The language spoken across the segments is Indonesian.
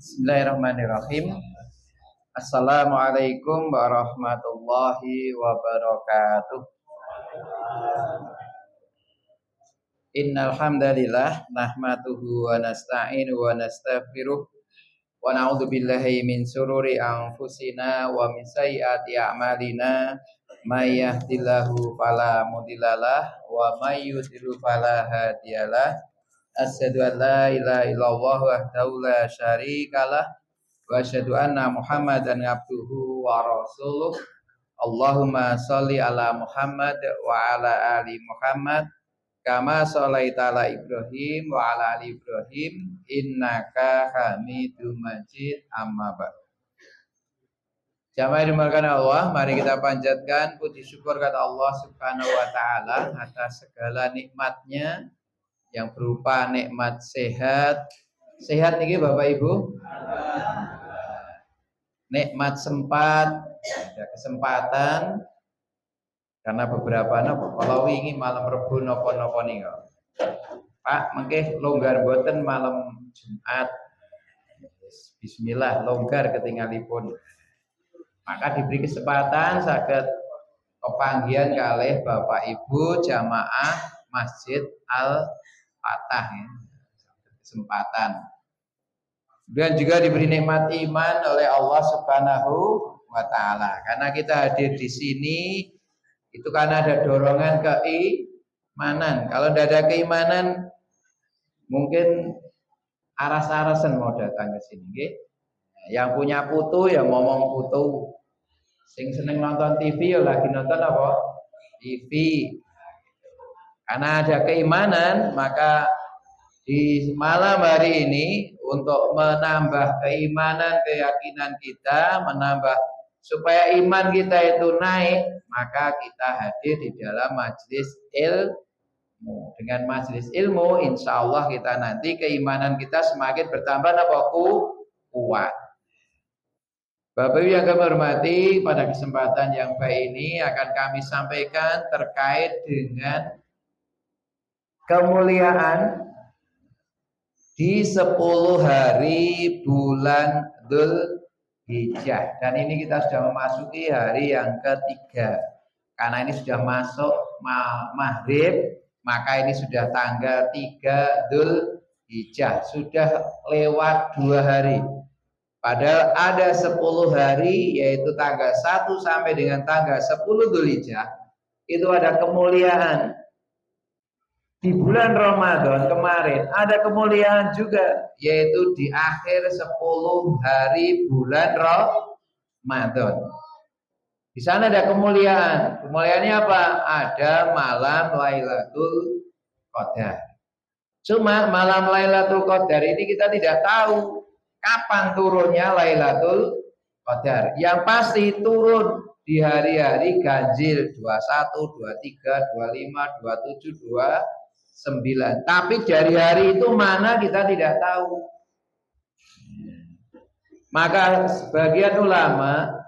Bismillahirrahmanirrahim. Assalamualaikum warahmatullahi wabarakatuh. Innal hamdalillah nahmaduhu wa nasta'inu wa nastaghfiruh wa na'udzu billahi min shururi anfusina wa min sayyiati a'malina may yahdihillahu fala mudhillalah wa may yudhlil fala hadiyalah. Asyhadu an la ilaha illallah wahdahu la syarikalah wa asyhadu anna Muhammadan abduhu wa rasuluh. Allahumma sholli ala Muhammad wa ala ali Muhammad kama sholaita ala Ibrahim wa ala ali Ibrahim innaka Hamidum Majid. Amma ba'd. Jamaah dimuliakan Allah, mari kita panjatkan puji syukur kepada Allah Subhanahu wa taala atas segala nikmatnya yang berupa nikmat sehat. Sehat niki Bapak Ibu? Nikmat sempat, ada kesempatan. Karena beberapa kalau wingi malam Rebo napa-napa nika. Pak, mengke longgar boten malam Jumat. Bismillah longgar ketinggalipun. Maka diberi kesempatan saged kepanggihan kalih Bapak Ibu jamaah Masjid Al-Fatah ya. Kesempatan. Dan juga diberi nikmat iman oleh Allah Subhanahu wa taala. Karena kita hadir di sini itu karena ada dorongan keimanan. Kalau tidak ada keimanan mungkin aras-arasan mau datang ke sini nggih. Yang punya putu ya ngomong putu. Sing seneng nonton TV ya lagi nonton apa? TV. Karena ada keimanan, maka di malam hari ini untuk menambah keimanan, keyakinan kita, menambah supaya iman kita itu naik, maka kita hadir di dalam majelis ilmu. Dengan majelis ilmu, insya Allah kita nanti keimanan kita semakin bertambah kuat. Bapak Ibu yang kami hormati, pada kesempatan yang baik ini akan kami sampaikan terkait dengan kemuliaan di 10 hari bulan Dzulhijjah. Dan ini kita sudah memasuki hari yang ketiga. Karena ini sudah masuk maghrib, maka ini sudah tanggal 3 Dzulhijjah. Sudah lewat 2 hari. Padahal ada 10 hari, yaitu tanggal 1 sampai dengan tanggal 10 Dzulhijjah. Itu ada kemuliaan. Di bulan Ramadan kemarin ada kemuliaan juga, yaitu di akhir 10 hari bulan Ramadan. Di sana ada kemuliaan. Kemuliaannya apa? Ada malam Lailatul Qadar. Cuma malam Lailatul Qadar ini kita tidak tahu kapan turunnya Lailatul Qadar. Yang pasti turun di hari-hari ganjil 21, 23, 25, 27, 29. Tapi dari hari itu mana kita tidak tahu. Maka sebagian ulama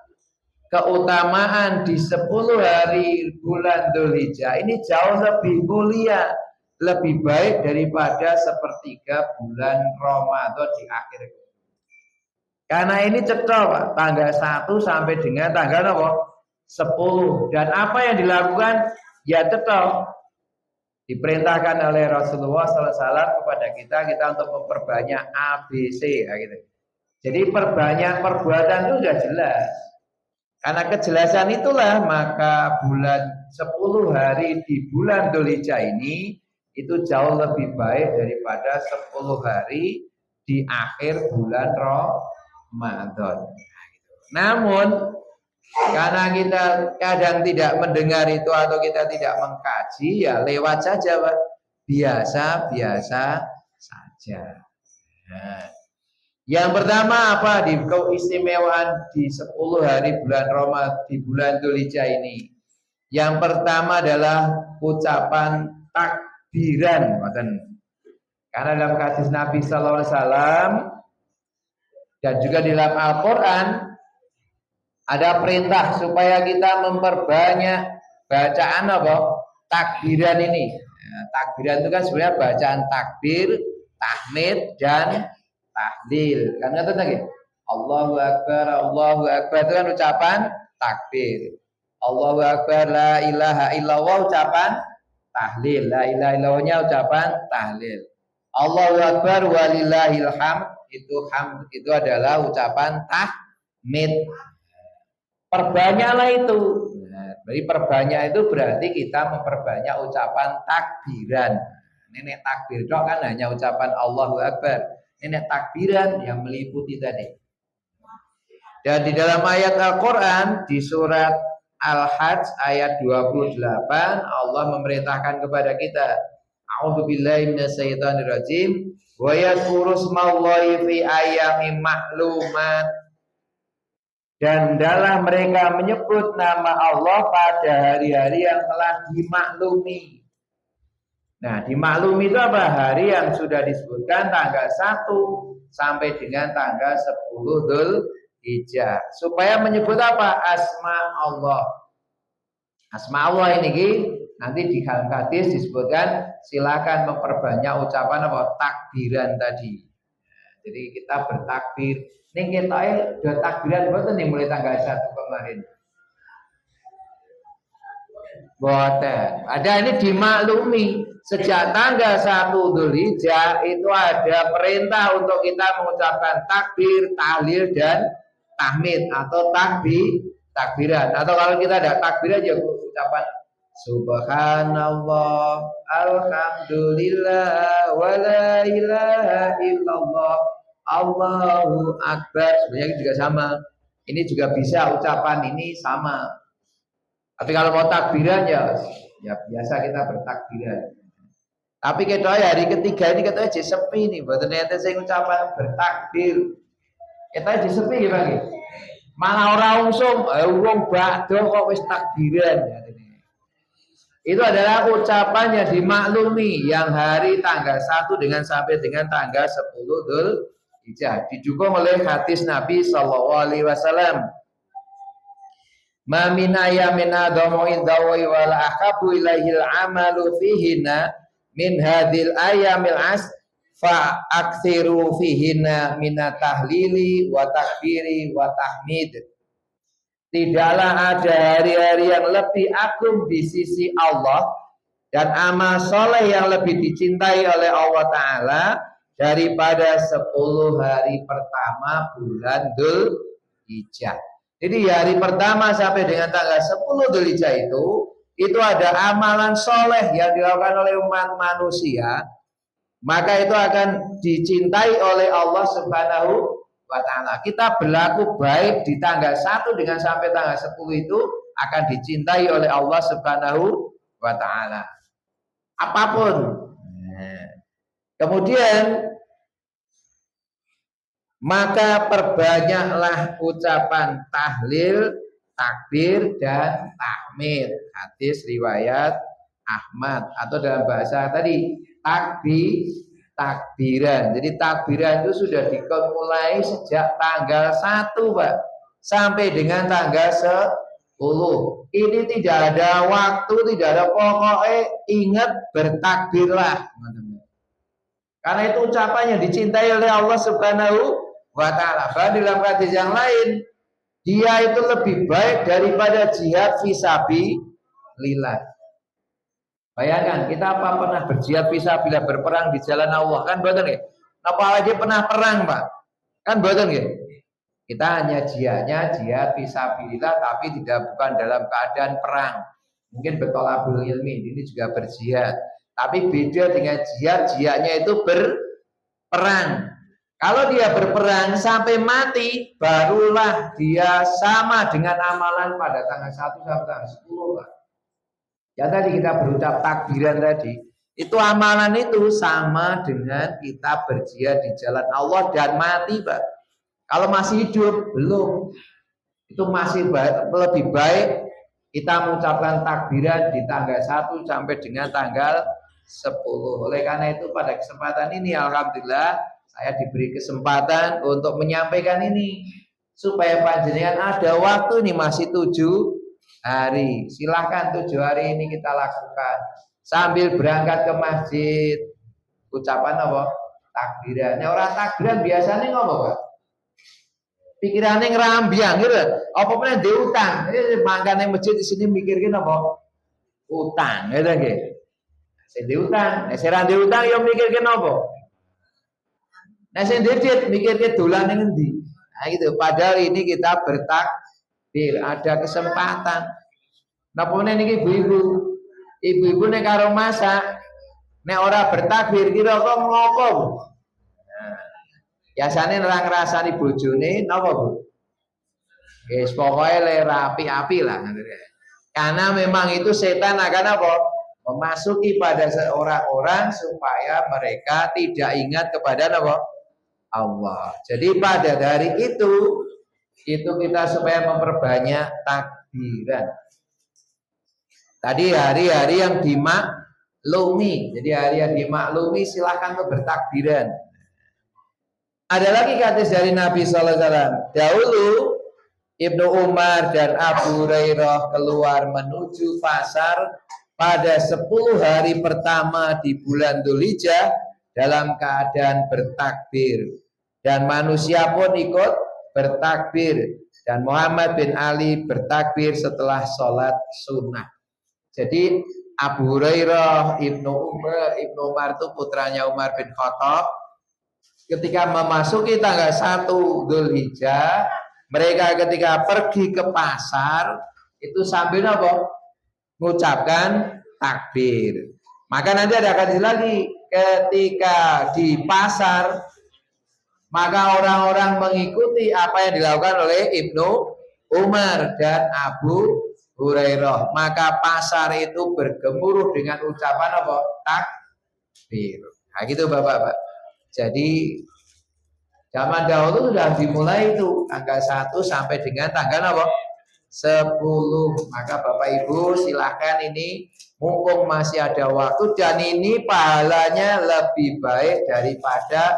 keutamaan di 10 hari bulan Dzulhijjah ini jauh lebih mulia, lebih baik daripada sepertiga bulan Ramadan di akhir. Karena ini cetok Pak, tanggal 1 sampai dengan tanggal 10. Dan apa yang dilakukan? Ya cetok. Diperintahkan oleh Rasulullah SAW kepada kita untuk memperbanyak ABC ya gitu. Jadi perbanyak perbuatan itu sudah jelas. Karena kejelasan itulah maka bulan 10 hari di bulan Dzulhijjah ini itu jauh lebih baik daripada 10 hari di akhir bulan Ramadan. Namun karena kita kadang tidak mendengar itu atau kita tidak mengkaji, ya lewat saja Pak. Biasa-biasa saja. Nah, yang pertama apa di keistimewaan di 10 hari bulan Ramadan di bulan Dzulhijjah ini? Yang pertama adalah ucapan takbiran. Karena dalam hadis Nabi sallallahu alaihi wasallam dan juga di dalam Al-Qur'an ada perintah supaya kita memperbanyak bacaan takbiran ini. Takbiran itu kan sebenarnya bacaan takbir, tahmid dan tahlil. Kan ngoten lagi. Allahu Akbar itu kan ucapan takbir. Allahu Akbar, la ilaha illallah ucapan tahlil. La ilaha illallahnya ucapan tahlil. Allahu Akbar walillahil hamd itu adalah ucapan tahmid. Perbanyaklah itu. Nah, jadi perbanyak itu berarti kita memperbanyak ucapan takbiran. Nenek takbir dok kan hanya ucapan Allahu Akbar. Nenek takbiran yang meliputi tadi. Dan di dalam ayat Al-Quran di surat Al-Hajj ayat 28 Allah memerintahkan kepada kita, A'udzubillahi minasyaitonirrajim, wa yadhkuru smallahi fi ayyamin ma'lumat. Dan dalam mereka menyebut nama Allah pada hari-hari yang telah dimaklumi. Nah, dimaklumi itu apa? Hari yang sudah disebutkan tanggal 1 sampai dengan tanggal 10 Dzulhijjah. Supaya menyebut apa? Asma Allah. Asma Allah ini nanti di dalam hadis disebutkan silakan memperbanyak ucapan apa? Takbiran tadi. Nah, jadi kita bertakbir. Ning ketoke do takbiran mboten ning mulai tanggal 1 kemarin. Boten. Ada ini dimaklumi sejak tanggal 1 Dzulhijjah itu ada perintah untuk kita mengucapkan takbir, tahlil dan tahmid atau takbiran. Atau kalau kita ada takbiran ya ucapan subhanallah, alhamdulillah, wala ilaha illallah, Allahu Akbar. Sebenarnya juga sama. Ini juga bisa ucapan ini sama. Tapi kalau mau takbiran ya biasa kita bertakbiran. Tapi kita hari ketiga ini kita aja sepi nih. Buat ternyata saya ucapan bertakbir. Kita aja sepi gimana? Mana orang usum, wong bakdo kok wis takbiran. Itu adalah ucapan yang dimaklumi yang hari tanggal 1 dengan sampai dengan tanggal 10 Dzulhijjah. Didukung oleh hadis Nabi sallallahu alaihi wasallam. Ma min ayamin adamu indawi wal ahabu ilaihil amalu fihinna min hadhil ayamil as fa aktsiru fihinna minat tahlili wa takbiri wa tahmid. Tidaklah ada hari-hari yang lebih agung di sisi Allah dan amal soleh yang lebih dicintai oleh Allah Ta'ala daripada 10 hari pertama bulan Dzulhijjah. Jadi hari pertama sampai dengan tanggal 10 Dzulhijjah itu ada amalan soleh yang dilakukan oleh umat manusia, maka itu akan dicintai oleh Allah Subhanahu wa Ta'ala. Kita berlaku baik di tanggal 1 dengan sampai tanggal 10 itu akan dicintai oleh Allah Subhanahu wa Ta'ala. Apapun. Kemudian maka perbanyaklah ucapan tahlil, takbir dan tahmid. Hadis riwayat Ahmad atau dalam bahasa tadi takbiran. Jadi takbiran itu sudah dimulai sejak tanggal 1, Pak, sampai dengan tanggal 10. Ini tidak ada waktu, tidak ada pokoknya, ingat bertakbirlah. Karena itu ucapan yang dicintai oleh Allah Subhanahu wa Ta'ala. Bahkan dalam hadis yang lain, dia itu lebih baik daripada jihad fisabilillah. Bayangkan kita apa pernah berjihad fisabilillah, berperang di jalan Allah, kan boten nggih? Apalagi pernah perang, Pak? Kan boten nggih? Kita hanya jihad fisabilillah tapi bukan dalam keadaan perang. Mungkin bertolabul ilmi, ini juga berjihad. Tapi beda dengan jihadnya itu berperang. Kalau dia berperang sampai mati, barulah dia sama dengan amalan pada tanggal 1 sampai tanggal 10, Pak. Ya tadi kita berucap takbiran tadi, itu amalan itu sama dengan kita berjihad di jalan Allah dan mati, Pak. Kalau masih hidup, belum. Itu masih lebih baik kita mengucapkan takbiran di tanggal 1 sampai dengan tanggal 10. Oleh karena itu pada kesempatan ini alhamdulillah saya diberi kesempatan untuk menyampaikan ini supaya panjenengan ada waktu ini masih 7 hari. Silahkan 7 hari ini kita lakukan sambil berangkat ke masjid. Ucapan apa? takbiran. Nek ora takbiran biasane ngopo, Pak? Pikirane ngrambyang gitu. Apa meneh ndek utang. Mangkane masjid di sini mikirke napa? Utang, gitu nggih. Sing ndek utang, nek sira ndek utang ya mikirke napa? Nek sing ndek mikirke dolan ning endi? Nah gitu. Padahal ini kita bertakbir, ada kesempatan. Napa meneh niki ibu-ibu? Ibu-ibu nek karo masak, nek ora bertakbir kira kok ngopo? Nah, biasane ora ngrasani bojone napa, Bu? Wis pokoke le rapi-api lah. Karena memang itu setan akan apa? Memasuki pada orang-orang supaya mereka tidak ingat kepada apa? Allah. Jadi pada dari itu kita supaya memperbanyak takbiran. Tadi hari-hari yang dimaklumi. Jadi hari yang dimaklumi silahkan untuk bertakbiran. Ada lagi hadis dari Nabi sallallahu alaihi wasallam. Dahulu Ibnu Umar dan Abu Hurairah keluar menuju pasar pada 10 hari pertama di bulan Dzulhijjah dalam keadaan bertakbir, dan manusia pun ikut bertakbir, dan Muhammad bin Ali bertakbir setelah sholat sunnah. Jadi Abu Hurairah, Ibnu Umar itu putranya Umar bin Khattab. Ketika memasuki tanggal 1 Dzulhijjah, mereka ketika pergi ke pasar itu sambil apa? Mengucapkan takbir. Maka nanti ada hadis lagi, ketika di pasar maka orang-orang mengikuti apa yang dilakukan oleh Ibnu Umar dan Abu Hurairah. Maka pasar itu bergemuruh dengan ucapan apa? Takbir. Nah gitu Bapak-bapak. Jadi zaman dahulu sudah dimulai itu tanggal 1 sampai dengan tanggal apa? 10. Maka Bapak Ibu silahkan ini mumpung masih ada waktu, dan ini pahalanya lebih baik daripada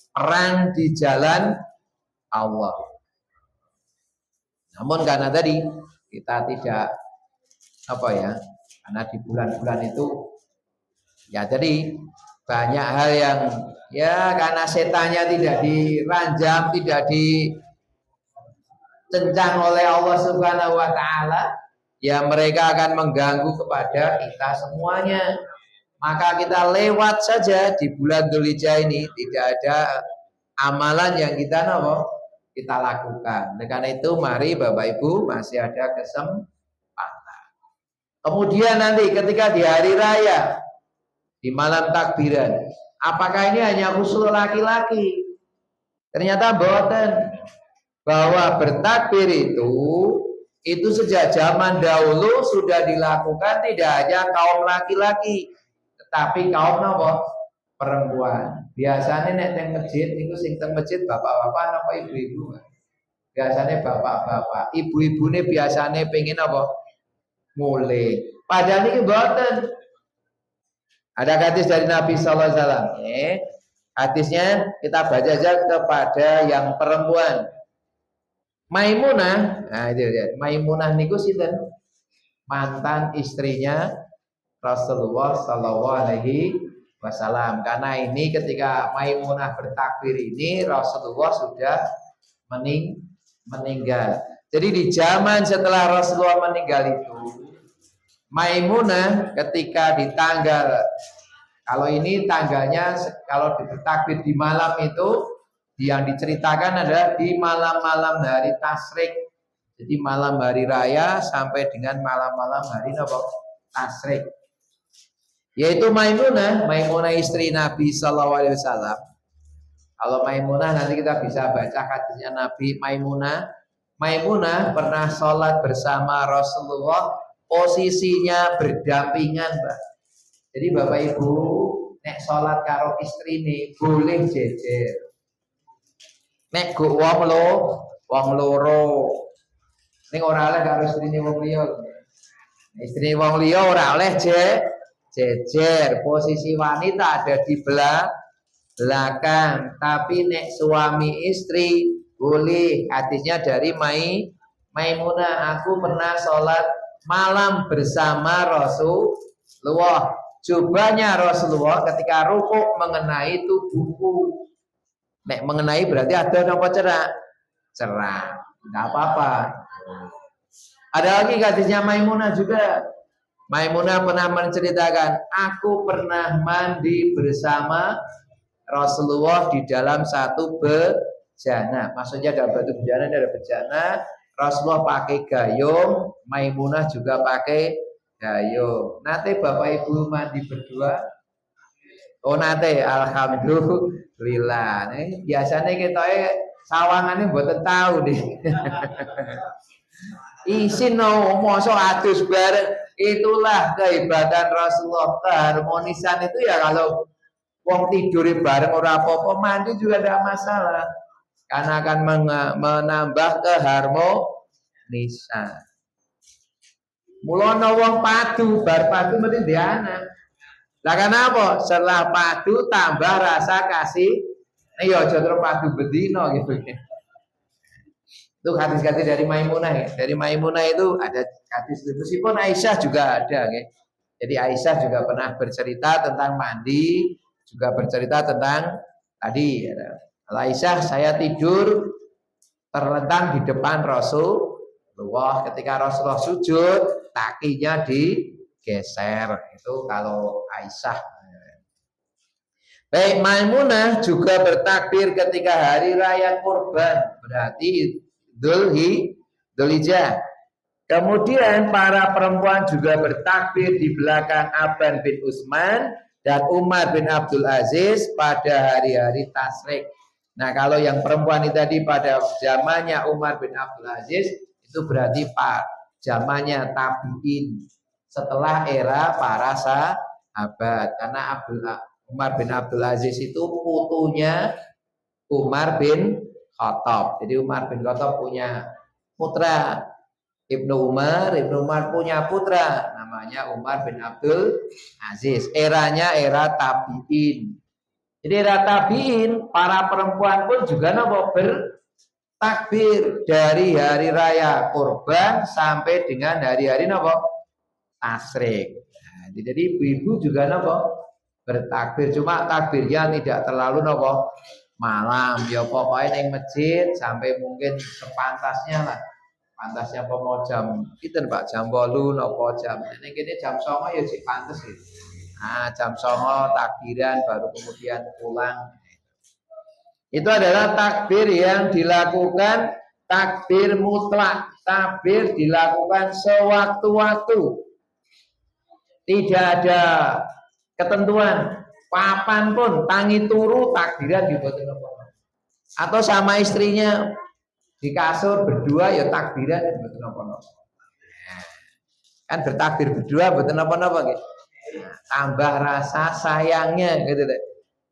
perang di jalan Allah. Namun karena tadi kita tidak apa ya, karena di bulan-bulan itu ya jadi banyak hal yang ya karena setannya tidak diranjam, tidak dicencang oleh Allah Subhanahu wa taala, ya mereka akan mengganggu kepada kita semuanya. Maka kita lewat saja di bulan Dzulhijjah ini, tidak ada amalan yang kita lakukan. Karena itu mari Bapak Ibu masih ada kesempatan. Kemudian nanti ketika di hari raya, di malam takbiran, apakah ini hanya khusus laki-laki? Ternyata boten. Bahwa bertakbir itu sejak zaman dahulu sudah dilakukan tidak hanya kaum laki-laki, tetapi kaum apa? Perempuan. Biasanya nek teng masjid niku sing teng masjid bapak-bapak apa ibu-ibu? Biasanya bapak-bapak, ibu-ibune biasanya pengen apa? Mulai. Padahal ini boten. Ada hadis dari Nabi sallallahu alaihi wasallam. Hadisnya kita baca saja kepada yang perempuan. Maimunah, nah itu ya. Maimunah niku sinten? Mantan istrinya Rasulullah sallallahu alaihi wasallam. Karena ini ketika Maimunah bertakbir ini Rasulullah sudah meninggal. Jadi di zaman setelah Rasulullah meninggal itu, Maimunah ketika di tanggal, kalau ini tanggalnya kalau bertakbir di malam itu, yang diceritakan adalah di malam-malam hari Tasyrik. Jadi malam hari raya sampai dengan malam-malam hari Tasyrik. Yaitu Maimunah istri Nabi sallallahu alaihi wasallam. Kalau Maimunah nanti kita bisa baca hadisnya Nabi. Maimunah pernah sholat bersama Rasulullah, posisinya berdampingan, Mbak. Jadi Bapak Ibu nek sholat karo istri ini boleh jejer. Nek go wong loro ning ora oleh karo istrine wong liya. Istri wong liya ora oleh jejer. Posisi wanita ada di belakang. Tapi nek suami istri boleh. Hadisnya dari Maimunah, aku pernah sholat malam bersama Rasulullah. jubahnya Rasulullah ketika rukuk mengenai tubuhku. Nek mengenai berarti ada apa cerah. Enggak apa-apa. Ada lagi hadisnya Maimunah juga. Maimunah pernah menceritakan, aku pernah mandi bersama Rasulullah di dalam satu bejana. Maksudnya dalam satu bejana, ada bejana. Rasulullah pakai gayung, Maimunah juga pakai gayung. Nanti bapak ibu mandi berdua. Oh nanti, alhamdulillah. Nih, biasanya kita sawangannya buatan tahu deh. Isin no mosok adus bareng. Itulah kehebatan Rasulullah. Keharmonisan itu ya kalau wong tidur bareng ora apa-apa, mandi juga tidak masalah. Karena akan menambah keharmonisan. Mulane wong padu, bar padu mesti ndek anak. Lah kenapa? Setelah padu tambah rasa kasih. Ya aja terus padu bedino gitu. Itu hadis-hadis dari Maimunah ya. Dari Maimunah itu ada hadis meskipun Aisyah juga ada ya. Jadi Aisyah juga pernah bercerita tentang mandi, juga bercerita tentang tadi ya. Aisyah, saya tidur terlentang di depan Rasulullah ketika Rasulullah sujud, kakinya digeser. Itu kalau Aisyah. Baik, Maimunah juga bertakbir ketika hari raya kurban, berarti Dzulhijjah. Kemudian para perempuan juga bertakbir di belakang Affan bin Utsman dan Umar bin Abdul Aziz pada hari-hari tasyrik. Nah, kalau yang perempuan itu tadi pada zamannya Umar bin Abdul Aziz itu berarti zamannya tabi'in setelah era para sahabat. Karena Umar bin Abdul Aziz itu putunya Umar bin Khattab. Jadi Umar bin Khattab punya putra Ibnu Umar punya putra namanya Umar bin Abdul Aziz. Eranya era tabi'in. Jadi era tabi'in para perempuan pun juga bertakbir dari hari raya kurban sampai dengan hari-hari tasyrik. Nah, jadi ibu-ibu juga bertakbir, cuma takbirnya tidak terlalu malam, ya pokoknya yang masjid sampai mungkin sepantasnya lah. Pantasnya apa mau jam kita Pak jam 8 napa jam. Nek kene jam 09.00 ya sik pantes gitu. Nah, jam 09.00 takbiran baru kemudian pulang. Itu adalah takbir yang dilakukan takbir mutlak. Takbir dilakukan sewaktu-waktu. Tidak ada ketentuan. Papan pun tangi turu takbiran diboten apa. Atau sama istrinya di kasur berdua ya takbiran betul apa-apa. Kan bertakbir berdua betul apa-apa gitu. Tambah rasa sayangnya gitu deh.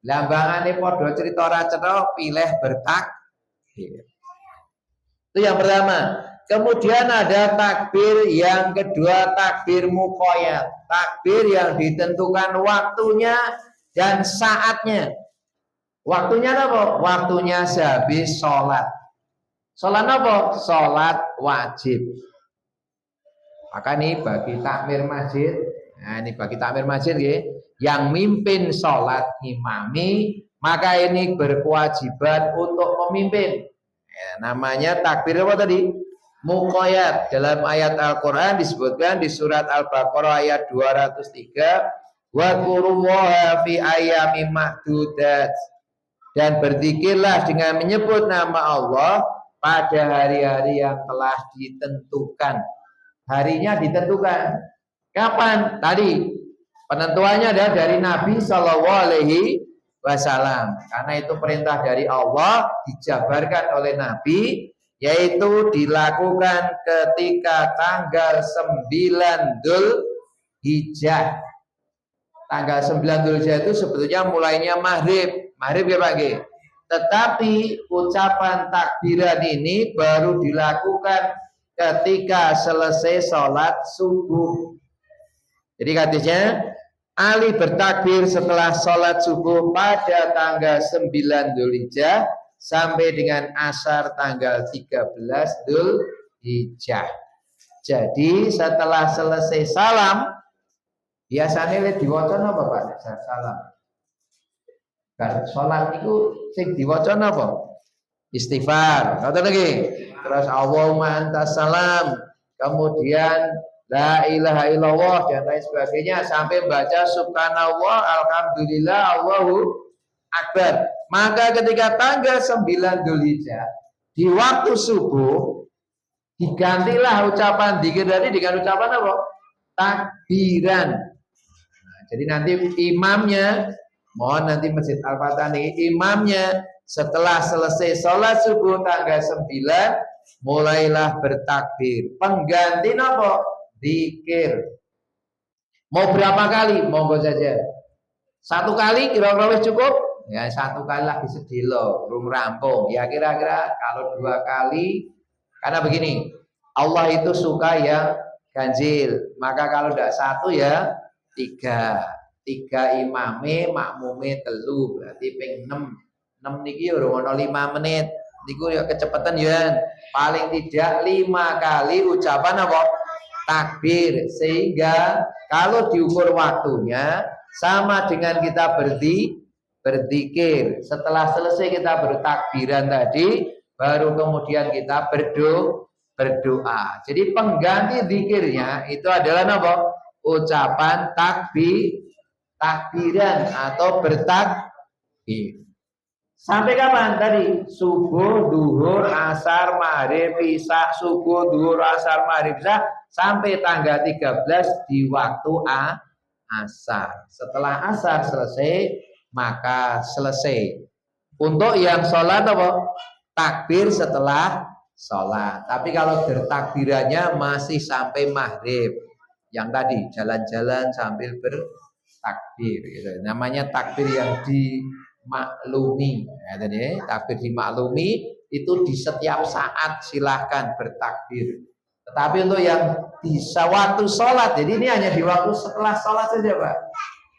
Lambangane padha cerita ra cetha pilih bertakbir. Itu yang pertama. Kemudian ada takbir yang kedua, takbir muqayyad. Takbir yang ditentukan waktunya dan saatnya. Waktunya apa? Waktunya sehabis sholat. Sholat apa? Sholat wajib. Maka ini bagi takmir masjid. Nah ini bagi takmir masjid ya, yang mimpin sholat ngimami, maka ini berkewajiban untuk memimpin. Ya, namanya takbir apa tadi? Muqayyad. Dalam ayat Al-Quran disebutkan di surat Al-Baqarah ayat 203. Wa qurullaha fi ayyamin ma'dudat. Dan berzikirlah dengan menyebut nama Allah pada hari-hari yang telah ditentukan. Harinya ditentukan. Kapan? Tadi penentuannya adalah dari Nabi Shallallahu Alaihi Wasallam. Karena itu perintah dari Allah dijabarkan oleh Nabi, yaitu dilakukan ketika tanggal 9 Dzulhijjah. Tanggal 9 Dzulhijjah itu sebetulnya mulainya maghrib. Maghrib ya Pak G. Tetapi ucapan takbiran ini baru dilakukan ketika selesai sholat subuh. Jadi katanya Ali bertakbir setelah sholat subuh pada tanggal 9 Dzulhijjah sampai dengan asar tanggal 13 Dzulhijjah. Jadi setelah selesai salam Biasane lek diwaca napa Pak? Salam. Kan salat niku sing diwaca napa? Istighfar. Ngoten lagi. Terus Allahumma antas salam. Kemudian la ilaha illallah dan lain sebagainya sampai baca subhanallah, alhamdulillah, Allahu akbar. Maka ketika tanggal 9 Dzulhijjah di waktu subuh digantilah ucapan dzikir tadi dengan ucapan apa? Takbiran. Nah, jadi nanti imamnya, mohon nanti Masjid Al-Fatah ini imamnya setelah selesai sholat subuh tanggal 9 mulailah bertakbir. Pengganti apa? Dzikir. Mau berapa kali? Monggo saja. Satu kali kira-kira cukup? Ya satu kali lagi sedilo, belum rampung. Ya kira-kira kalau 2 kali, karena begini, Allah itu suka yang ganjil. Maka kalau tidak 1 ya 3 imame, makmume 3, berarti ping 6 niki urung ono 5 menit. Niku ya kecepatan ya. Paling tidak 5 kali ucapan apa? Takbir. Sehingga kalau diukur waktunya sama dengan kita berzikir. Setelah selesai kita bertakbiran tadi, baru kemudian kita berdoa. Jadi pengganti zikirnya itu adalah apa? Ucapan takbiran atau bertakbir. Sampai kapan tadi? Subuh, duhur, asar, maghrib, isya, subuh, duhur, asar, maghrib, isya sampai tanggal 13 di waktu asar. Setelah asar selesai, maka selesai. Untuk yang sholat apa? Takbir setelah sholat. Tapi kalau bertakbirannya masih sampai maghrib. Yang tadi jalan-jalan sambil bertakbir. Gitu. Namanya takbir yang dimaklumi. Ya, tadi, takbir dimaklumi itu di setiap saat silahkan bertakbir. Tetapi untuk yang di waktu sholat, jadi ini hanya di waktu setelah sholat saja Pak.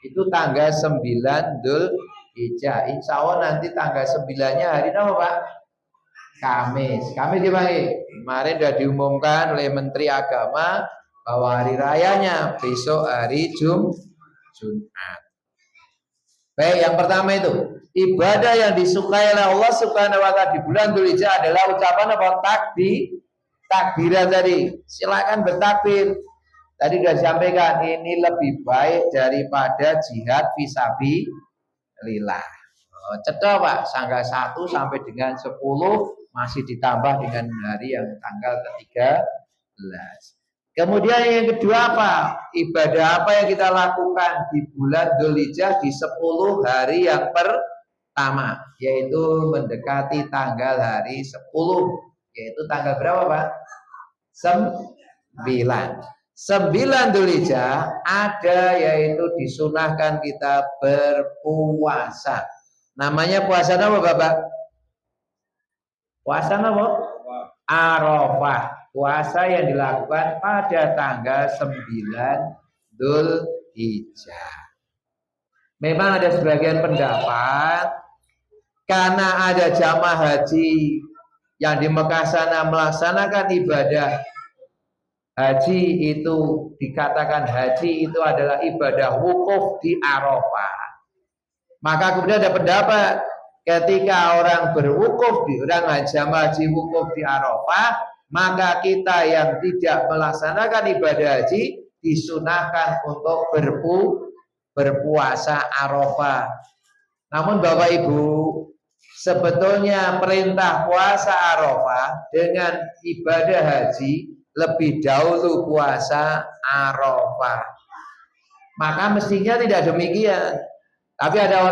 Itu tanggal 9 Dzulhijjah. Insya Allah nanti tanggal 9-nya hari apa Pak? Kamis. Kamis dipanggil. Kemarin sudah diumumkan oleh Menteri Agama bahwa hari rayanya besok hari Jumat. Baik, yang pertama itu ibadah yang disukai oleh Allah Subhanahu wa taala di bulan Dzulhijjah adalah ucapan apa? Takbiran tadi. Silakan bertakbir. Tadi sudah disampaikan ini lebih baik daripada jihad fisabilillah. Cetok Pak, tanggal 1 sampai dengan 10 masih ditambah dengan hari yang tanggal ke-13. Kemudian yang kedua apa? Ibadah apa yang kita lakukan di bulan Dzulhijjah di 10 hari yang pertama, yaitu mendekati tanggal hari 10, yaitu tanggal berapa Pak? 9 Dzulhijjah ada yaitu disunahkan kita berpuasa. Namanya puasa apa Bapak? Puasa apa? Arafah. Puasa yang dilakukan pada tanggal 9 Dzulhijjah. Memang ada sebagian pendapat karena ada jamaah haji yang di Mekah sana melaksanakan ibadah haji itu dikatakan haji itu adalah ibadah wukuf di Arafah. Maka kemudian ada pendapat ketika orang berwukuf di orang jamaah haji wukuf di Arafah, maka kita yang tidak melaksanakan ibadah haji disunahkan untuk berpuasa Arafah. Namun Bapak Ibu, sebetulnya perintah puasa Arafah dengan ibadah haji lebih dahulu puasa Arafah. Maka mestinya tidak demikian. Tapi ada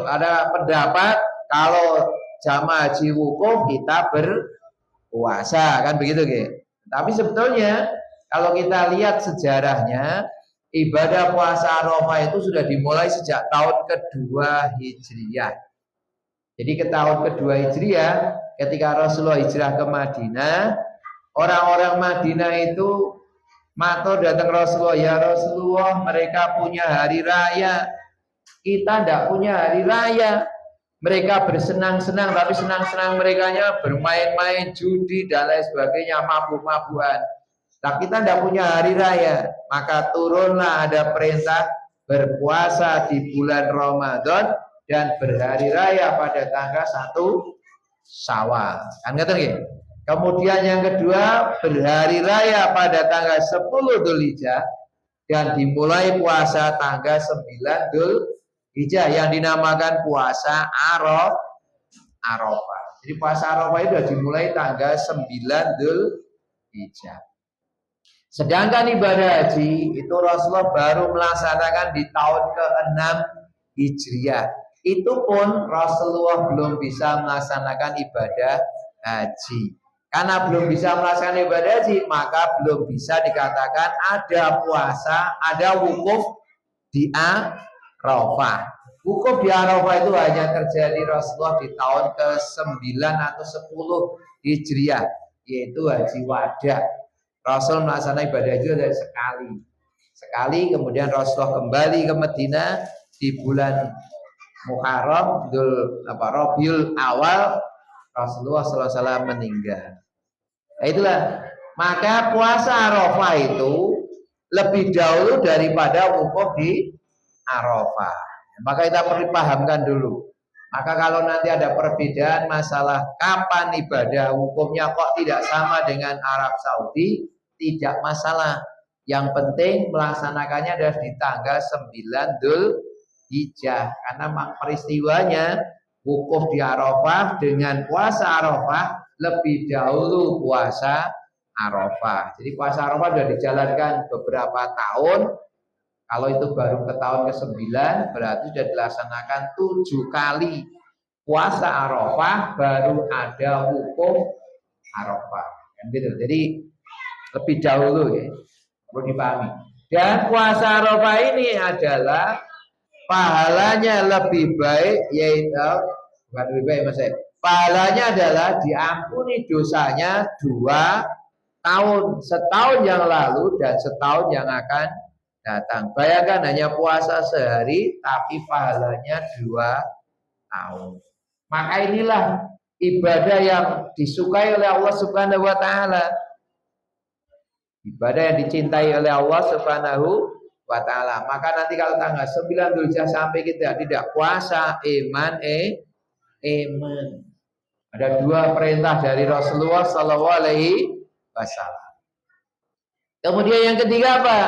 ada pendapat kalau jamaah haji wukuf kita berpuasa, kan begitu Ge? Tapi sebetulnya kalau kita lihat sejarahnya, ibadah puasa Arafah itu sudah dimulai sejak tahun kedua Hijriah. Jadi ke tahun kedua Hijriah ketika Rasulullah hijrah ke Madinah, orang-orang Madinah itu matur datang Rasulullah, ya Rasulullah, mereka punya hari raya, kita tidak punya hari raya. Mereka bersenang-senang, tapi senang-senang merekanya bermain-main, judi dan lain sebagainya, mabuk-mabukan. Nah, kita tidak punya hari raya, maka turunlah ada perintah berpuasa di bulan Ramadan dan berhari raya pada tanggal 1 Syawal. Kan ngerti nggih? Kemudian yang kedua, berhari raya pada tanggal 10 Dzulhijjah dan dimulai puasa tanggal 9 Dzulhijjah yang dinamakan puasa Arafah. Jadi puasa Arafah itu sudah dimulai tanggal 9 Dzulhijjah. Sedangkan ibadah haji itu Rasulullah baru melaksanakan di tahun ke-6 Hijriah. Itu pun Rasulullah belum bisa melaksanakan ibadah haji. Karena belum bisa melaksanakan ibadah haji, maka belum bisa dikatakan ada puasa, ada wukuf di Arafah. Wukuf di Arafah itu hanya terjadi Rasulullah di tahun ke-9 atau 10 Hijriah, yaitu haji wada. Rasul melaksanakan ibadah haji dari sekali, kemudian Rasulullah kembali ke Madinah di bulan Muharram, Rabiul Awal, Rasulullah SAW meninggal. Nah, itulah, maka puasa Arafah itu lebih dahulu daripada wukuf di Arafah. Maka kita perlu pahamkan dulu. Maka kalau nanti ada perbedaan masalah kapan ibadah hukumnya kok tidak sama dengan Arab Saudi, tidak masalah. Yang penting melaksanakannya adalah di tanggal 9 Dzulhijjah. Karena peristiwanya wukuf di Arafah dengan puasa Arafah lebih dahulu puasa Arafah. Jadi puasa Arafah sudah dijalankan beberapa tahun. Kalau itu baru ke tahun ke-9 berarti sudah dilaksanakan 7 kali puasa Arafah baru ada wukuf Arafah. Kan gitu. Jadi lebih dahulu ya. Perlu dipahami. Dan puasa Arafah ini adalah pahalanya lebih baik, yaitu bukan lebih baik Mas. Pahalanya adalah diampuni dosanya 2 tahun, setahun yang lalu dan setahun yang akan datang. Bayangkan hanya puasa sehari tapi pahalanya 2 tahun. Maka inilah ibadah yang disukai oleh Allah Subhanahu wa taala. Ibadah yang dicintai oleh Allah Subhanahu wa taala. Maka nanti kalau tanggal 9 Dzulhijjah sampai kita tidak puasa, iman. Ada 2 perintah dari Rasulullah sallallahu alaihi wasallam. Kemudian yang ketiga apa?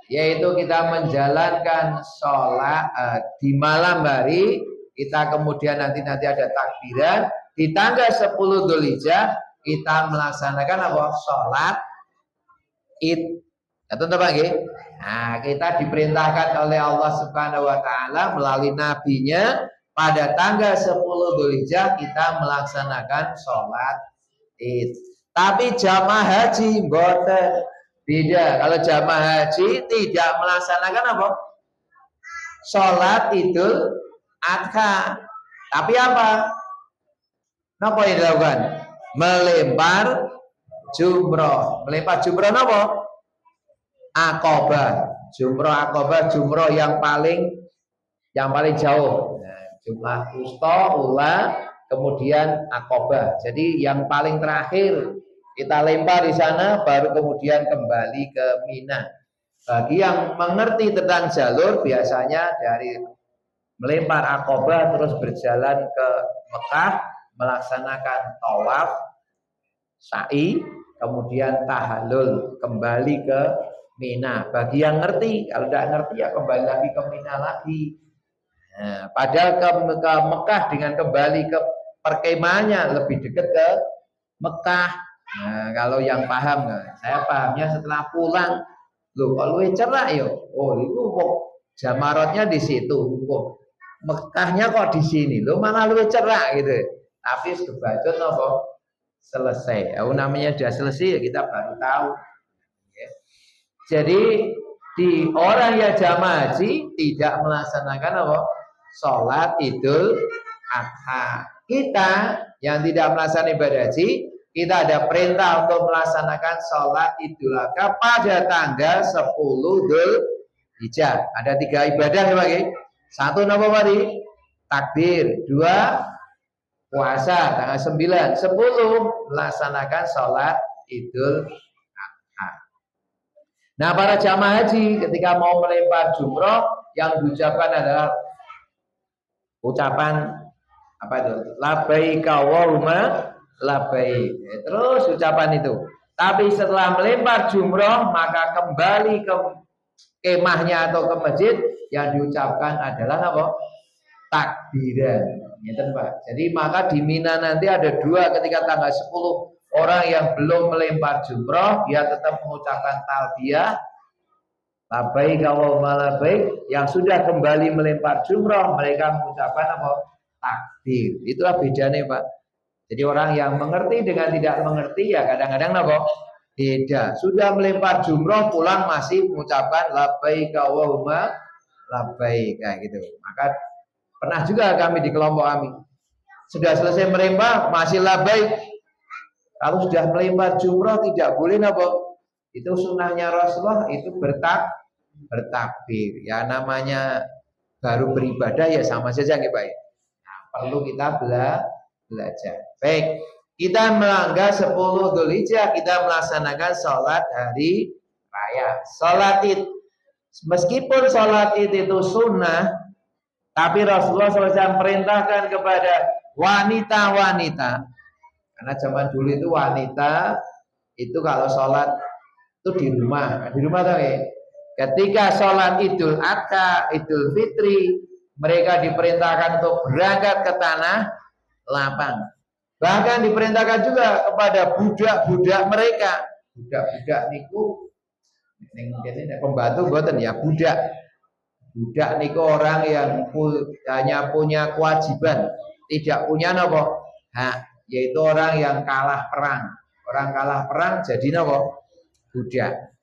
Yaitu kita menjalankan sholat di malam hari, kita kemudian nanti ada takbiran di tanggal 10 Dzulhijjah kita melaksanakan apa? Sholat Id. Ya, teman-teman nggih. Nah, kita diperintahkan oleh Allah Subhanahu wa taala melalui nabinya pada tanggal 10 Dzulhijjah kita melaksanakan sholat Id. Tapi jamaah haji mboten. Beda, kalau jamaah haji tidak melaksanakan apa? Sholat Idul Adha. Tapi apa? Apa yang dilakukan? Melempar jumroh. Melempar jumroh apa? Aqabah. Jumroh Aqabah, jumroh yang paling jauh. Nah, jumlah wusta, ula, kemudian Aqabah. Jadi yang paling terakhir kita lempar di sana, baru kemudian kembali ke Mina. Bagi yang mengerti tentang jalur, biasanya dari melempar Aqabah terus berjalan ke Mekah, melaksanakan tawaf, sa'i, kemudian tahallul, kembali ke Mina. Bagi yang ngerti, kalau tidak ngerti ya kembali lagi ke Mina lagi. Nah, padahal ke Mekah dengan kembali ke perkemahannya lebih dekat ke Mekah. Nah, kalau yang paham, saya pahamnya setelah pulang, loh kalau cerak yo, oh itu kok jamarotnya di situ, kok Mekahnya kok di sini, loh mana luwih cerak gitu. Tapi sebacot nopo selesai, namanya sudah selesai ya kita baru tahu. Jadi di orang yang jamaah haji tidak melaksanakan apa? Sholat Idul Adha. Kita yang tidak melaksanakan ibadah haji, kita ada perintah untuk melaksanakan sholat Idul Adha pada tanggal 10 Dzulhijjah. Ada 3 ibadah ya Pak. 1 apa tadi? Takbir. 2 puasa tanggal 9. 10 melaksanakan sholat Idul Adha. Nah, para jamaah haji ketika mau melempar jumroh yang diucapkan adalah ucapan apa itu? Labbaik Allahumma labbaik. Terus ucapan itu. Tapi setelah melempar jumroh maka kembali ke kemahnya atau ke masjid yang diucapkan adalah apa? Takbiran. Gitu, Pak. Jadi maka di Mina nanti ada dua ketika tanggal 10 orang yang belum melempar jumroh dia tetap mengucapkan talbiyah labbaik Allahumma labbaik. Yang sudah kembali melempar jumroh mereka mengucapkan apa? Takbir. Itulah bedanya, Pak. Jadi orang yang mengerti dengan tidak mengerti ya kadang-kadang apa? Beda. Sudah melempar jumroh pulang masih mengucapkan labbaik Allahumma labbaik kayak gitu. Maka pernah juga kami di kelompok kami sudah selesai melempar masih labbaik. Kalau sudah melempar jumroh tidak boleh apa? Itu sunnahnya Rasulullah itu bertakbir. Ya namanya baru beribadah ya sama saja nggih Pak. Nah, perlu kita belajar. Baik, kita melanggar 10 Dzulhijjah kita melaksanakan sholat hari raya. Sholat Id. Meskipun sholat Id itu sunnah, tapi Rasulullah SAW perintahkan kepada wanita-wanita. Karena zaman dulu itu wanita itu kalau sholat itu di rumah tuh ya. Ketika sholat Idul Adha, Idul Fitri, mereka diperintahkan untuk berangkat ke tanah lapang. Bahkan diperintahkan juga kepada budak-budak mereka. Budak-budak niku pembantu boten ya budak. Budak niku orang yang hanya punya kewajiban, tidak punya nopo hak, yaitu orang yang kalah perang. Orang kalah perang jadi nopo budak.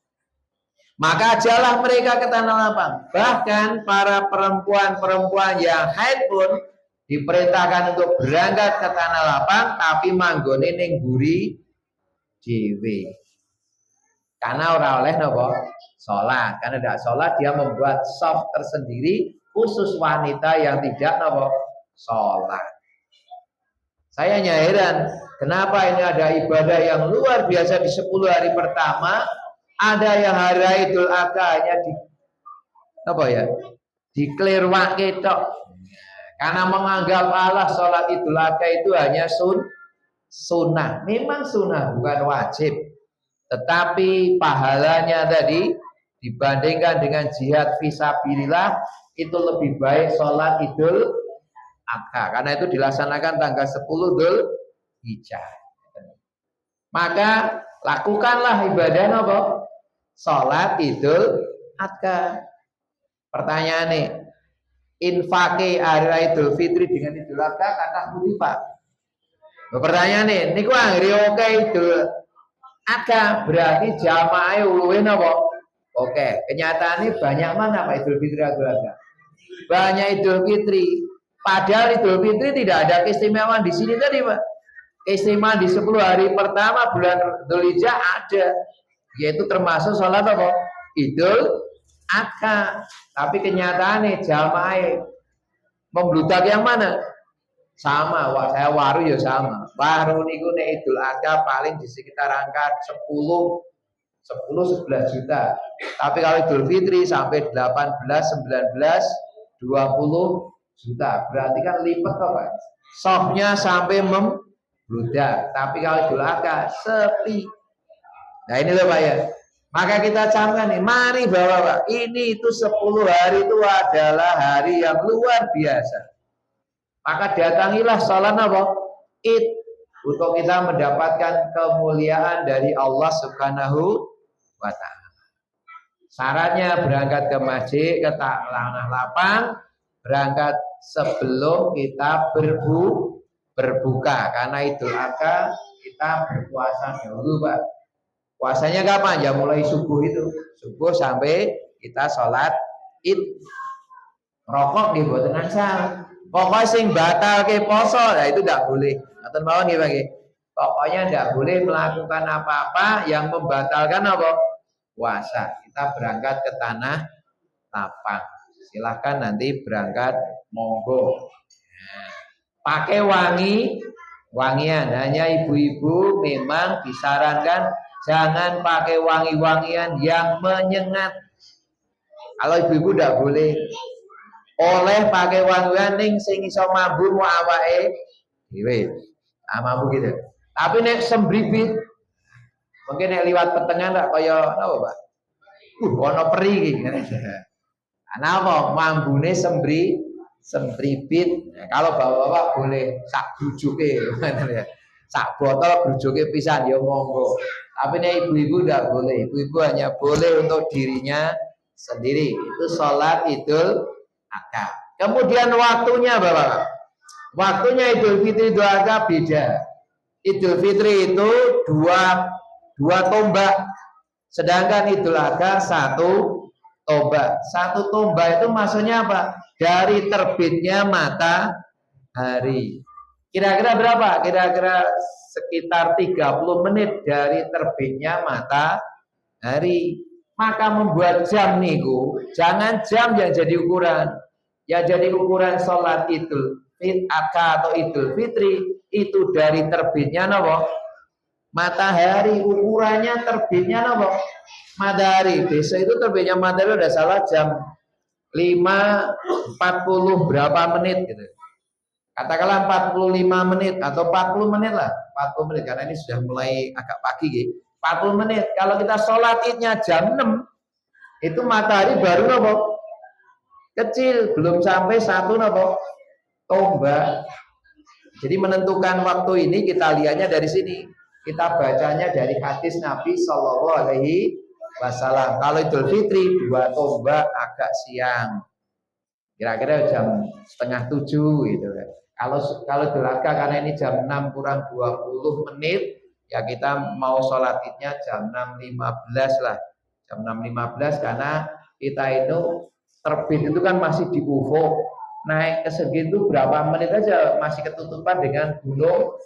Maka ajalah mereka ke tanah lapang. Bahkan para perempuan-perempuan yang haid pun diperintahkan untuk berangkat ke tanah lapang tapi manggone ning buri dhewe. Karena ora oleh napa? Salat. Karena tidak salat dia membuat shaf tersendiri khusus wanita yang tidak napa? Salat. Saya hanya heran, kenapa ini ada ibadah yang luar biasa di 10 hari pertama, ada yang hari Idul Adha hanya di apa ya? Diklirwake tok. Karena menganggap Allah sholat Idul Adha itu hanya sunnah. Memang sunnah bukan wajib. Tetapi pahalanya tadi dibandingkan dengan jihad fisabilillah itu lebih baik sholat Idul Adha. Karena itu dilaksanakan tanggal 10 Dzulhijjah. Maka lakukanlah ibadah apa? Sholat Idul Adha. Pertanyaan nih, infake hari Idul Fitri dengan Idul Adha kata putih Pak. Pertanyaan nih, niku anggere oke Idul Adha berarti jamaah luwih napa? Oke, kenyataannya banyak mana Pak Idul Fitri Idul Adha? Banyak Idul Fitri. Padahal Idul Fitri tidak ada keistimewaan di sini tadi Pak. Keistimewaan di 10 hari pertama bulan Dzulhijjah ada, yaitu termasuk sholat apa? Idul Adha. Tapi kenyataannya jamaah membludak yang mana? Sama, saya waru ya sama. Waru niku nek Idul Adha paling di sekitar angka 10-11 juta. Tapi kalau Idul Fitri sampai 18, 19, 20 juta. Berarti kan lipat kok, Pak. Softnya sampai membludak. Tapi kalau Idul Adha sepi. Nah ini loh Pak ya. Maka kita camkan nih, mari Bapak, ini itu 10 hari itu adalah hari yang luar biasa. Maka datangilah sholat apa? Id untuk kita mendapatkan kemuliaan dari Allah Subhanahu wa ta'ala. Syaratnya berangkat ke masjid, ke tanah lapang, berangkat sebelum kita berbuka. Karena Idul Adha kita berpuasa dahulu Pak. Puasanya kapan? Ya mulai subuh itu. Subuh sampai kita sholat Id. Rokok di boten angsal. Pokoknya sing batal ke poso, ya itu tidak boleh. Ngaten mawon nggih Pak nggih. Pokoknya tidak boleh melakukan apa-apa yang membatalkan apa? Puasa. Kita berangkat ke tanah lapang. Silahkan nanti berangkat monggo. Nah, pakai wangian. Hanya ibu-ibu memang disarankan Jangan pakai wangi-wangian yang menyengat. Kalau ibu-ibu tidak boleh. Oleh pakai wangi-wangian ning sing iso mambu mu awake dhewe. Mambu gitu. Tapi nek sembribit mungkin nek liwat pertengahan tak kaya napa, Pak? Ono peri iki. Napa mambune sembribit. Nah, kalau bapak-bapak boleh sak brujuke ngoten ya. Sak botol brujuke pisan ya monggo. Tapi nek ibu-ibu tidak boleh. Ibu-ibu hanya boleh untuk dirinya sendiri. Itu sholat Idul Adha. Kemudian waktunya Bapak. Waktunya Idul Fitri Idul Adha beda. Idul Fitri itu dua tombak. Sedangkan Idul Adha satu tombak. Satu tombak itu maksudnya apa? Dari terbitnya matahari. Kira-kira berapa? Kira-kira sekitar 30 menit dari terbitnya matahari. Maka membuat jam niku, jangan jam yang jadi ukuran. Ya jadi ukuran sholat Idul Adha atau Idul Fitri itu dari terbitnya napa? Matahari. Ukurannya terbitnya napa? Matahari. Besok itu terbitnya matahari udah salah jam 5.40 berapa menit gitu. Katakanlah 45 menit atau 40 menit lah. 40 menit karena ini sudah mulai agak pagi gitu. 40 menit. Kalau kita sholat idnya jam 6 itu matahari baru nopo kecil, belum sampai satu nopo tombak. Jadi menentukan waktu ini kita lihatnya dari sini. Kita bacanya dari hadis Nabi Shallallahu Alaihi Wasallam. Kalau Idul Fitri 2 tombak agak siang, kira-kira jam 6:30 gitu kan. Kalau Idul Adha karena ini jam 6 kurang 20 menit, ya kita mau sholat idnya jam 6.15 lah. Jam 6.15 karena kita itu terbit itu kan masih di ufuk. Naik ke segitu berapa menit aja masih ketutupan dengan gunung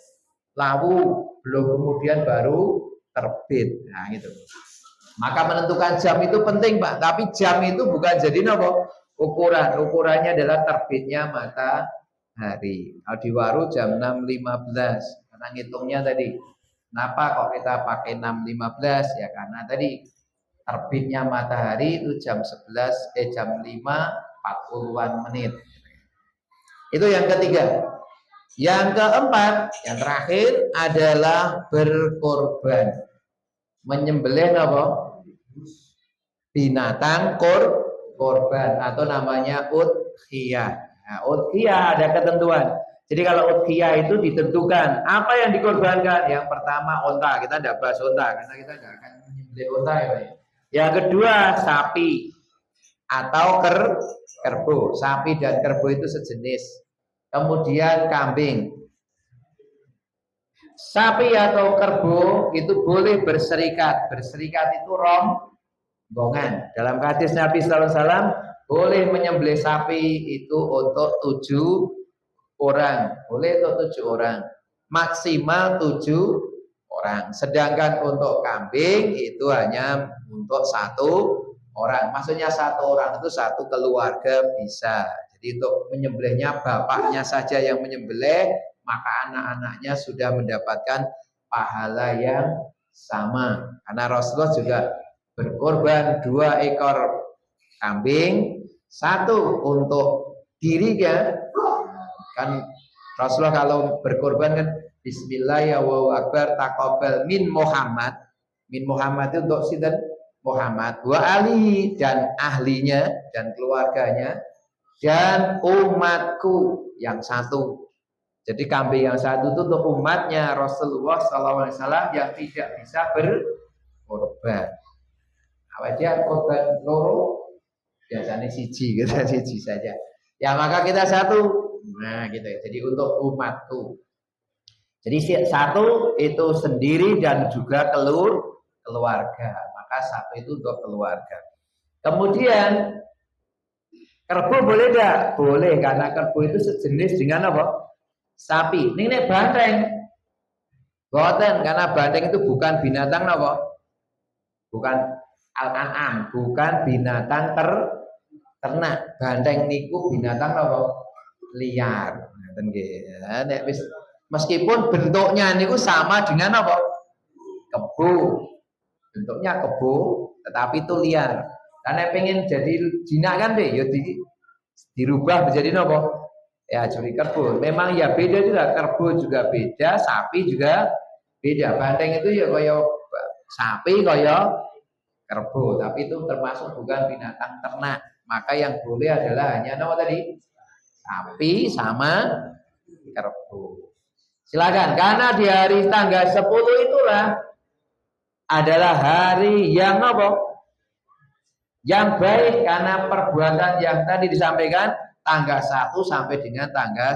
Lawu, belum kemudian baru terbit. Nah gitu. Maka menentukan jam itu penting Pak, tapi jam itu bukan jadi nopo ukuran. Ukurannya adalah terbitnya matahari. Kalau di Waru jam 6.15 karena ngitungnya tadi. Kenapa kok kita pakai 6.15? Ya karena tadi terbitnya matahari itu jam 5.40-an menit. Itu yang ketiga. Yang keempat, yang terakhir adalah berkorban. Menyembelih apa? Binatang korban atau namanya udhiyah. Nah, udhiyah ada ketentuan. Jadi kalau udhiyah itu ditentukan apa yang dikorbankan. Yang pertama unta, kita tidak bahas unta karena kita tidak akan menyembelih unta ya, Pak. Yang kedua sapi atau kerbau. Sapi dan kerbau itu sejenis. Kemudian kambing. Sapi atau kerbau itu boleh berserikat. Berserikat itu rombongan. Dalam hadis Nabi SAW boleh menyembelih sapi itu untuk 7 orang. Boleh untuk 7 orang. Maksimal 7 orang. Sedangkan untuk kambing itu hanya untuk 1 orang. Maksudnya 1 orang itu 1 keluarga bisa. Jadi untuk menyembelihnya bapaknya saja yang menyembelih, maka anak-anaknya sudah mendapatkan pahala yang sama. Karena Rasulullah juga berkorban 2 ekor kambing, 1 untuk dirinya. Kan Rasulullah kalau berkorban kan Bismillahirrahmanirrahim taqabbal min Muhammad. Min Muhammad itu untuk sinten? Muhammad wa ali dan ahlinya dan keluarganya dan umatku yang 1. Jadi kambing yang 1 itu untuk umatnya Rasulullah SAW yang tidak bisa berkorban. Apa dia korban loro? Biasanya siji, kita siji saja. Ya maka kita 1. Nah gitu ya. Jadi untuk umatku. Jadi 1 itu sendiri dan juga keluarga. Maka 1 itu untuk keluarga. Kemudian kerbau boleh tidak? Boleh, karena kerbau itu sejenis dengan apa? Sapi. Ini banteng. Boten, karena banteng itu bukan binatang apa? Bukan al-an'am, bukan binatang ternak. Banteng niku binatang apa? Liar. Meskipun bentuknya niku sama dengan apa? Kebo. bentuknya kebo, tetapi itu liar. Karena pengen jadi jinak kan deh, ya dirubah menjadi nopo? Ya curi kerbau. Memang ya beda juga, kerbau juga beda, sapi juga beda. Banteng itu ya kaya sapi, kaya kerbau, tapi itu termasuk bukan binatang ternak. Maka yang boleh adalah hanya nopo tadi? Sapi sama kerbau. Silakan, karena di hari tanggal 10 itulah adalah hari yang apa? Yang baik karena perbuatan yang tadi disampaikan tanggal 1 sampai dengan tanggal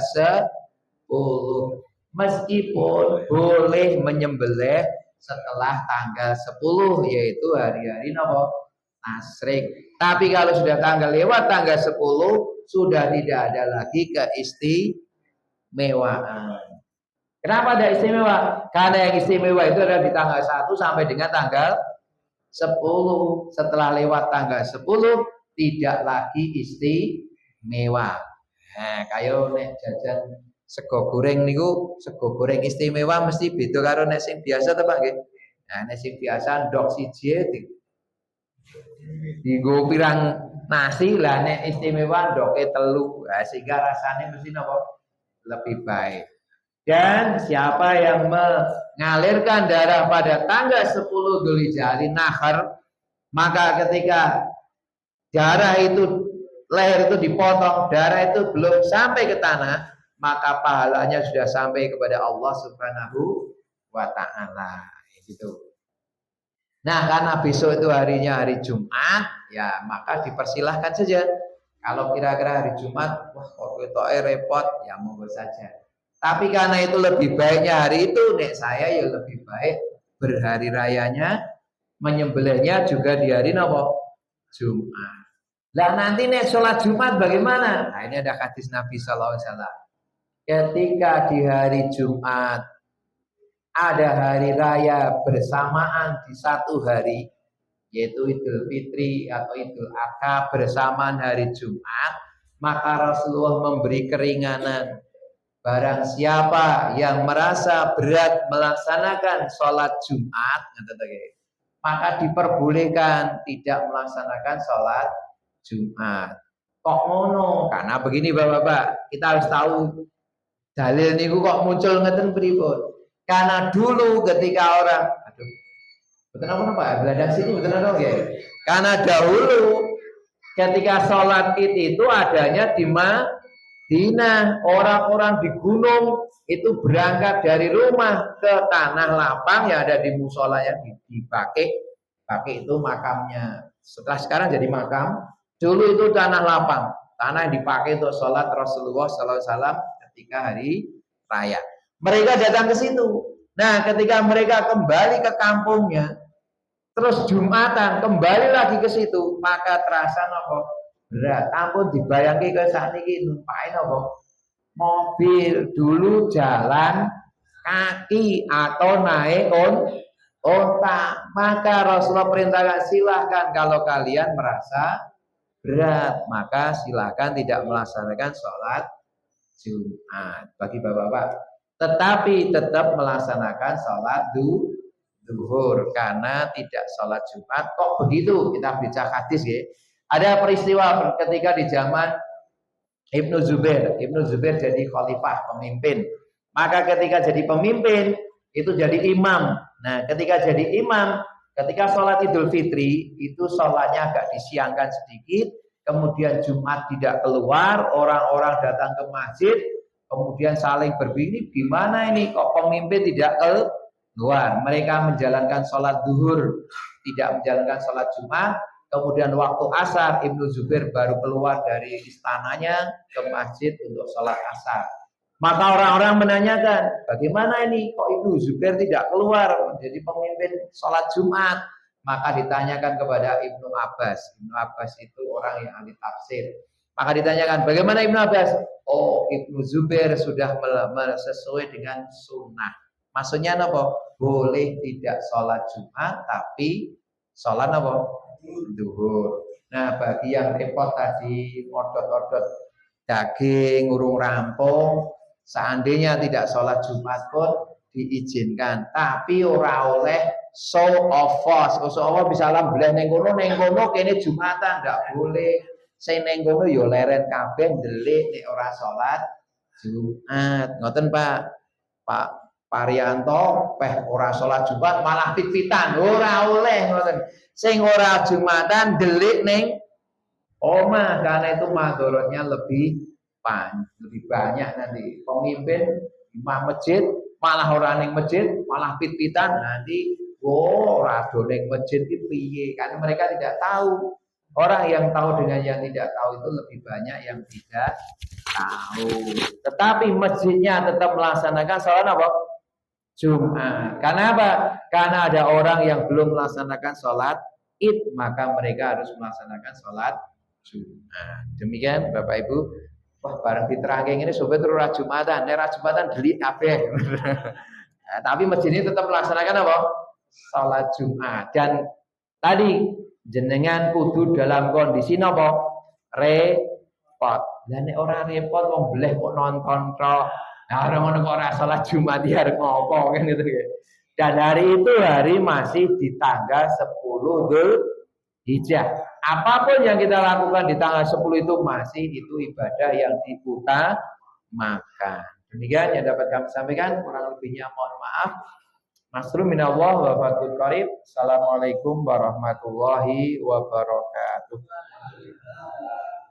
10. Meskipun boleh menyembelih setelah tanggal 10 yaitu hari-hari apa? Nasyrik. Tapi kalau sudah tanggal lewat tanggal 10 sudah tidak ada lagi keistimewaan. Kenapa ada istimewa? Karena yang istimewa itu adalah di tanggal 1 sampai dengan tanggal 10. Setelah lewat tanggal 10 tidak lagi istimewa. Nah, kayak nek jajan sego goreng niku, sego goreng istimewa mesti beda karo nek sing biasa to Pak nggih. Nah, nek sing biasa ndok siji dienggo pirang nasi lah, nek istimewa ndoke telu. Nah, sehingga rasanya mesti napa? Lebih baik. Dan siapa yang mengalirkan darah pada tanggal 10 Dzulhijjah hari nahar, maka ketika darah itu leher itu dipotong, darah itu belum sampai ke tanah, maka pahalanya sudah sampai kepada Allah Subhanahu wa taala. Gitu. Nah, karena besok itu harinya hari Jumat, ya maka dipersilahkan saja. Kalau kira-kira hari Jumat, wah kok ketoke repot, ya monggo saja. Tapi karena itu lebih baiknya hari itu, nek saya ya lebih baik berhari rayanya, menyembelihnya juga di hari apa? Jumat. Lah nanti nek sholat Jumat bagaimana? Nah ini ada hadis Nabi SAW. Ketika di hari Jumat ada hari raya bersamaan di satu hari, yaitu Idul Fitri atau Idul Adha bersamaan hari Jumat, maka Rasulullah memberi keringanan. Barang siapa yang merasa berat melaksanakan sholat Jumat, maka diperbolehkan tidak melaksanakan sholat Jumat. Kok ngono? Karena begini Bapak-bapak, kita harus tahu dalil niku kok muncul ngeten pripun. Karena dulu ketika orang, betul apa Pak? Belajar sini betul apa ya? Karena dahulu ketika sholat Id itu adanya di Madinah, orang-orang di gunung itu berangkat dari rumah ke tanah lapang yang ada di musola yang dipakai itu makamnya. Setelah sekarang jadi makam, dulu itu tanah lapang, tanah yang dipakai untuk sholat Rasulullah SAW ketika hari raya. Mereka datang ke situ. Nah, ketika mereka kembali ke kampungnya, terus Jumatan kembali lagi ke situ, maka terasa apa? Berat. Ampun dibayangke ke sakniki numpain apa? Mobil, dulu jalan kaki atau naik onta. Maka Rasulullah perintahkan silahkan kalau kalian merasa berat, maka silahkan tidak melaksanakan sholat Jumat bagi bapak-bapak. Tetapi tetap melaksanakan sholat duhur karena tidak sholat Jumat. Kok begitu? Kita baca hadis ya. Ada peristiwa ketika di zaman Ibnu Zubair. Ibnu Zubair jadi khalifah, pemimpin. Maka ketika jadi pemimpin, itu jadi imam. Nah, ketika jadi imam, ketika sholat Idul Fitri, itu sholatnya agak disiangkan sedikit. Kemudian Jumat tidak keluar, orang-orang datang ke masjid, kemudian saling berbini, gimana ini kok pemimpin tidak keluar? Mereka menjalankan sholat duhur, tidak menjalankan sholat Jumat. Kemudian waktu asar Ibnu Zubair baru keluar dari istananya ke masjid untuk sholat asar. Maka orang-orang menanyakan, bagaimana ini kok Ibnu Zubair tidak keluar menjadi pemimpin sholat Jumat? Maka ditanyakan kepada Ibnu Abbas. Ibnu Abbas itu orang yang ahli tafsir. Maka ditanyakan, bagaimana Ibnu Abbas? Oh, Ibnu Zubair sudah sesuai dengan sunnah. Maksudnya apa? Boleh tidak sholat Jumat, tapi sholat apa? Duhur. Nah, bagi yang repot tadi odot-odot daging, urung rampung, seandainya tidak sholat Jumat pun diizinkan, tapi ora oleh show of force. Show of force bisa lambleh ning kono kene Jumatan ndak boleh. Sing ning kono ya leren kabeh ndelik nek ora salat Jumat. Ngoten Pak. Pak Parianto peh ora salat Jumat malah pit-pitan. Ora oleh ngoten. Sing ora Jumatan ndelik ning omah karena itu madorotnya lebih banyak nanti. Pemimpin imam masjid malah orang yang masjid malah pit-pitan nanti ora do ning masjid iki piye, karena mereka tidak tahu. Orang yang tahu dengan yang tidak tahu itu lebih banyak yang tidak tahu. Tetapi masjidnya tetap melaksanakan sholat apa? Jumat. Karena apa? Karena ada orang yang belum melaksanakan sholat Id, maka mereka harus melaksanakan sholat Jumat. Demikian Bapak Ibu. Wah, bareng diterangke ini sobat ora Jumatan, nek Jumatan delik kabeh. Nah, tapi masjid ini tetap melaksanakan apa? Salat Jumat. Dan tadi jenengan kudu dalam kondisi napa? Repot. Lah nek ora repot wong bleh kok nonton tok. Nah, orang ngono kok ora salat Jumat ya arep ngopo kan gitu. Dan hari itu hari masih di tanggal 10 Dzulhijjah. Apapun yang kita lakukan di tanggal 10 itu masih itu ibadah yang diutamakan. Demikian yang dapat kami sampaikan, kurang lebihnya mohon maaf. Masrum minallah wa fatul qarib. Assalamualaikum warahmatullahi wabarakatuh.